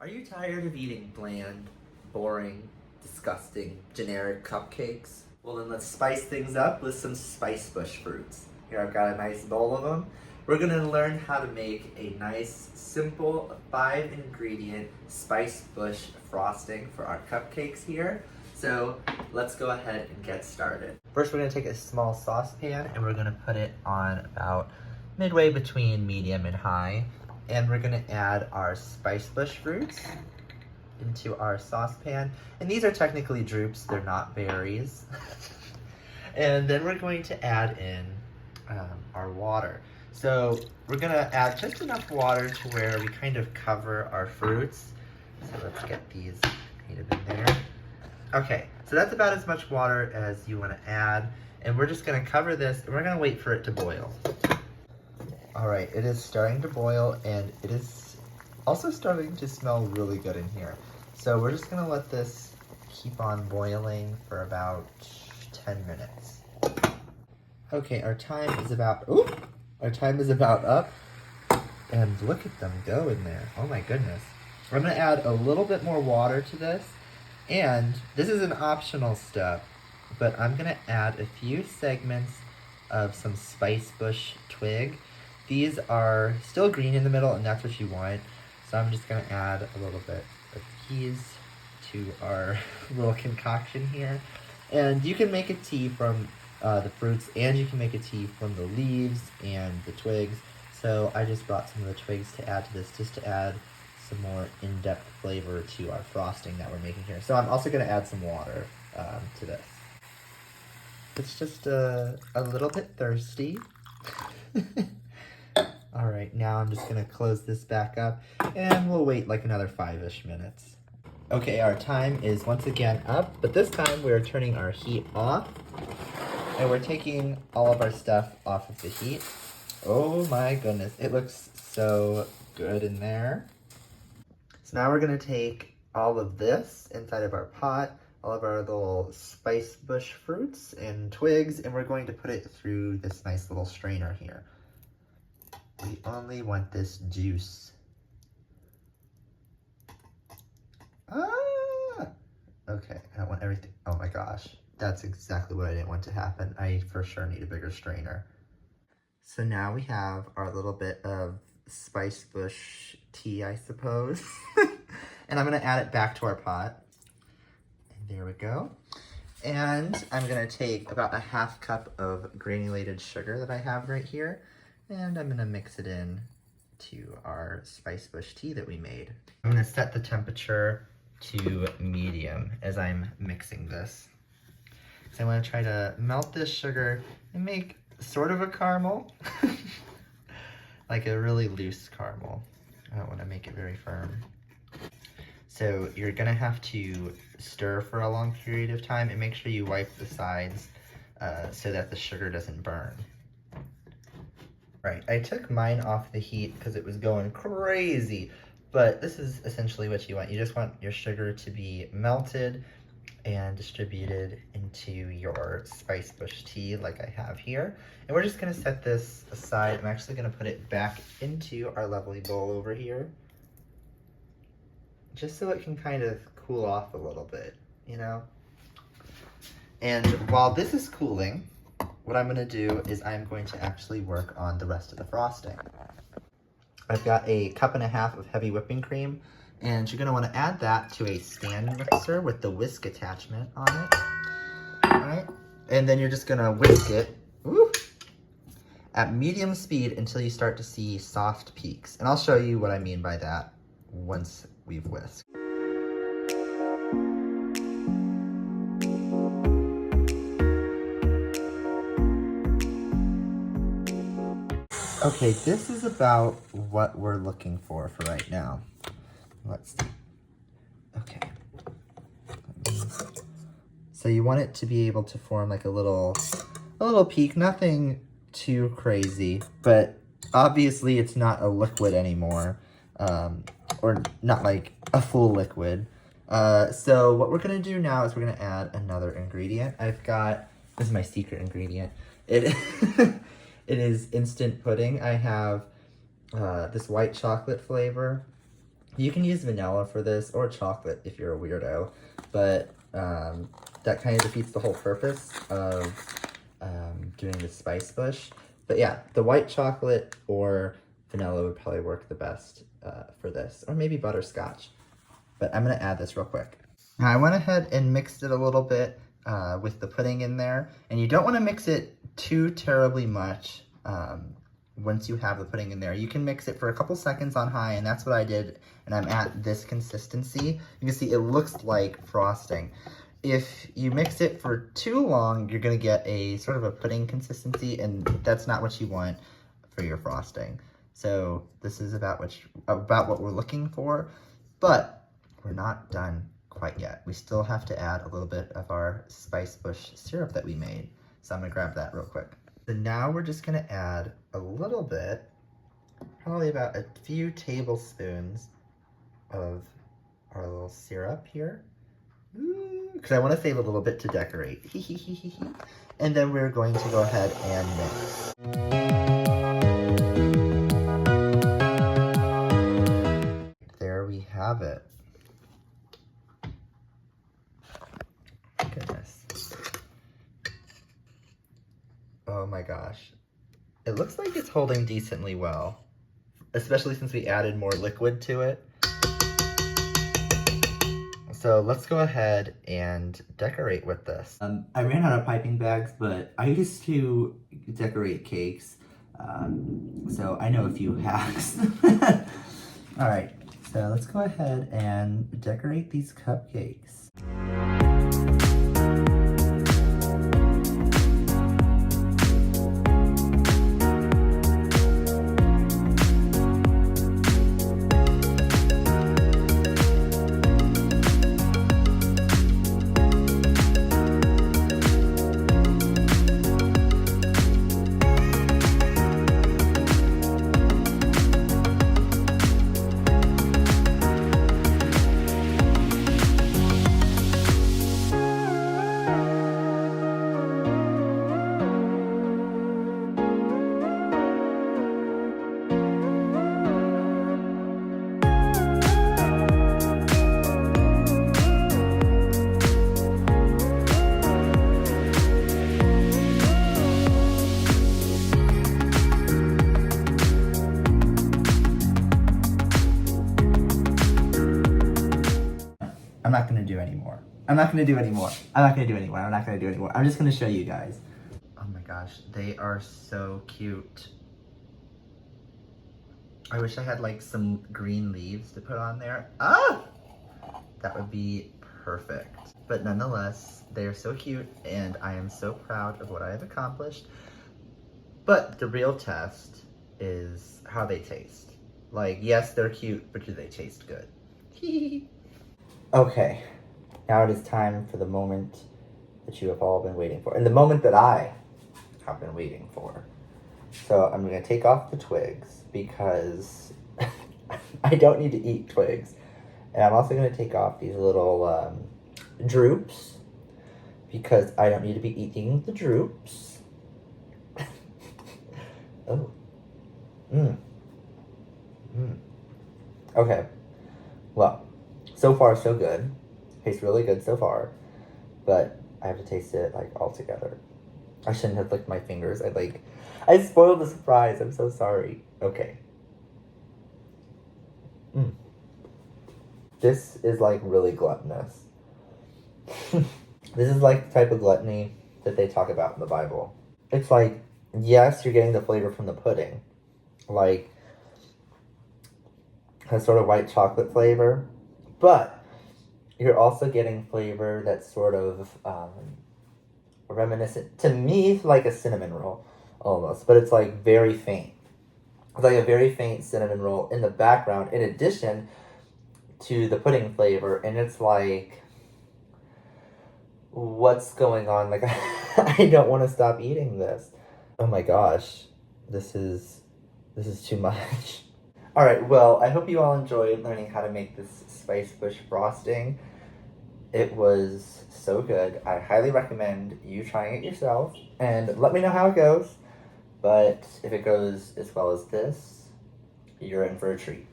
Are you tired of eating bland, boring, disgusting, generic cupcakes? Well then let's spice things up with some Spicebush fruits. Here I've got a nice bowl of them. We're gonna learn how to make a nice, simple, 5-ingredient Spicebush frosting for our cupcakes here. So let's go ahead and get started. First we're gonna take a small saucepan and we're gonna put it on about midway between medium and high. And we're gonna add our Spicebush fruits into our saucepan. And these are technically drupes, they're not berries. And then we're going to add in our water. So we're gonna add just enough water to where we kind of cover our fruits. So let's get these kind of in there. Okay, so that's about as much water as you wanna add. And we're just gonna cover this and we're gonna wait for it to boil. All right, it is starting to boil and it is also starting to smell really good in here. So we're just gonna let this keep on boiling for about 10 minutes. Okay, our time is about up. And look at them go in there. Oh my goodness. I'm gonna add a little bit more water to this. And this is an optional step, but I'm gonna add a few segments of some Spicebush twig. These are still green in the middle, and that's what you want. So I'm just gonna add a little bit of these to our little concoction here. And you can make a tea from the fruits, and you can make a tea from the leaves and the twigs. So I just brought some of the twigs to add to this, just to add some more in-depth flavor to our frosting that we're making here. So I'm also gonna add some water to this. It's just a little bit thirsty. All right, now I'm just gonna close this back up and we'll wait like another 5-ish minutes. Okay, our time is once again up, but this time we're turning our heat off and we're taking all of our stuff off of the heat. Oh my goodness, it looks so good in there. So now we're gonna take all of this inside of our pot, all of our little Spicebush fruits and twigs, and we're going to put it through this nice little strainer here. We only want this juice. Ah! Okay, I don't want everything. Oh my gosh, that's exactly what I didn't want to happen. I for sure need a bigger strainer. So now we have our little bit of Spicebush tea, I suppose. And I'm gonna add it back to our pot. And there we go. And I'm gonna take about a 1/2 cup of granulated sugar that I have right here. And I'm gonna mix it in to our Spicebush tea that we made. I'm gonna set the temperature to medium as I'm mixing this. So I wanna try to melt this sugar and make sort of a caramel. Like a really loose caramel. I don't wanna make it very firm. So you're gonna have to stir for a long period of time and make sure you wipe the sides so that the sugar doesn't burn. Right, I took mine off the heat because it was going crazy, but this is essentially what you want. You just want your sugar to be melted and distributed into your Spicebush tea like I have here. And we're just gonna set this aside. I'm actually gonna put it back into our lovely bowl over here, just so it can kind of cool off a little bit, you know? And while this is cooling, what I'm gonna do is I'm going to actually work on the rest of the frosting. I've got a 1.5 cups of heavy whipping cream, and you're gonna wanna add that to a stand mixer with the whisk attachment on it. All right, and then you're just gonna whisk it at medium speed until you start to see soft peaks. And I'll show you what I mean by that once we've whisked. Okay, this is about what we're looking for right now. Let's see. Okay. So you want it to be able to form like a little peak, nothing too crazy, but obviously it's not a liquid anymore, or not like a full liquid. So what we're gonna do now is we're gonna add another ingredient. This is my secret ingredient. It is instant pudding. I have this white chocolate flavor You can use vanilla for this or chocolate if you're a weirdo, but that kind of defeats the whole purpose of doing the Spicebush. But yeah, the white chocolate or vanilla would probably work the best for this, or maybe butterscotch. But I'm gonna add this real quick. Now I went ahead and mixed it a little bit with the pudding in there, and you don't want to mix it too terribly much once you have the pudding in there. You can mix it for a couple seconds on high, and that's what I did, and I'm at this consistency. You can see it looks like frosting. If you mix it for too long, you're gonna get a sort of a pudding consistency, and that's not what you want for your frosting. So this is about what we're looking for, but we're not done quite yet. We still have to add a little bit of our Spicebush syrup that we made. So I'm gonna grab that real quick. So now we're just gonna add a little bit, probably about a few tablespoons of our little syrup here. Because I want to save a little bit to decorate. And then we're going to go ahead and mix. There we have it. Goodness. Oh my gosh. It looks like it's holding decently well, especially since we added more liquid to it. So let's go ahead and decorate with this. I ran out of piping bags, but I used to decorate cakes, so I know a few hacks. All right, so let's go ahead and decorate these cupcakes. I'm not gonna do anymore. I'm not gonna do anymore. I'm not gonna do anymore. I'm not gonna do anymore. I'm just gonna show you guys. Oh my gosh, they are so cute. I wish I had like some green leaves to put on there. Ah! That would be perfect. But nonetheless, they are so cute and I am so proud of what I have accomplished. But the real test is how they taste. Like, yes, they're cute, but do they taste good? Okay, now it is time for the moment that you have all been waiting for, and the moment that I have been waiting for. So I'm gonna take off the twigs because I don't need to eat twigs. And I'm also gonna take off these little droops because I don't need to be eating the droops. Oh. Okay, well. So far, so good. Tastes really good so far, but I have to taste it like all together. I shouldn't have licked my fingers. I spoiled the surprise. I'm so sorry. Okay. This is like really gluttonous. This is like the type of gluttony that they talk about in the Bible. It's like, yes, you're getting the flavor from the pudding, like a sort of white chocolate flavor. But you're also getting flavor that's sort of reminiscent, to me, like a cinnamon roll, almost. But it's like very faint. It's like a very faint cinnamon roll in the background, in addition to the pudding flavor. And it's like, what's going on? Like, I don't want to stop eating this. Oh my gosh, this is too much. All right, well, I hope you all enjoyed learning how to make this Spicebush frosting. It was so good. I highly recommend you trying it yourself, and let me know how it goes. But if it goes as well as this, you're in for a treat.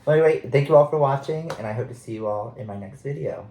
Well, anyway, thank you all for watching, and I hope to see you all in my next video.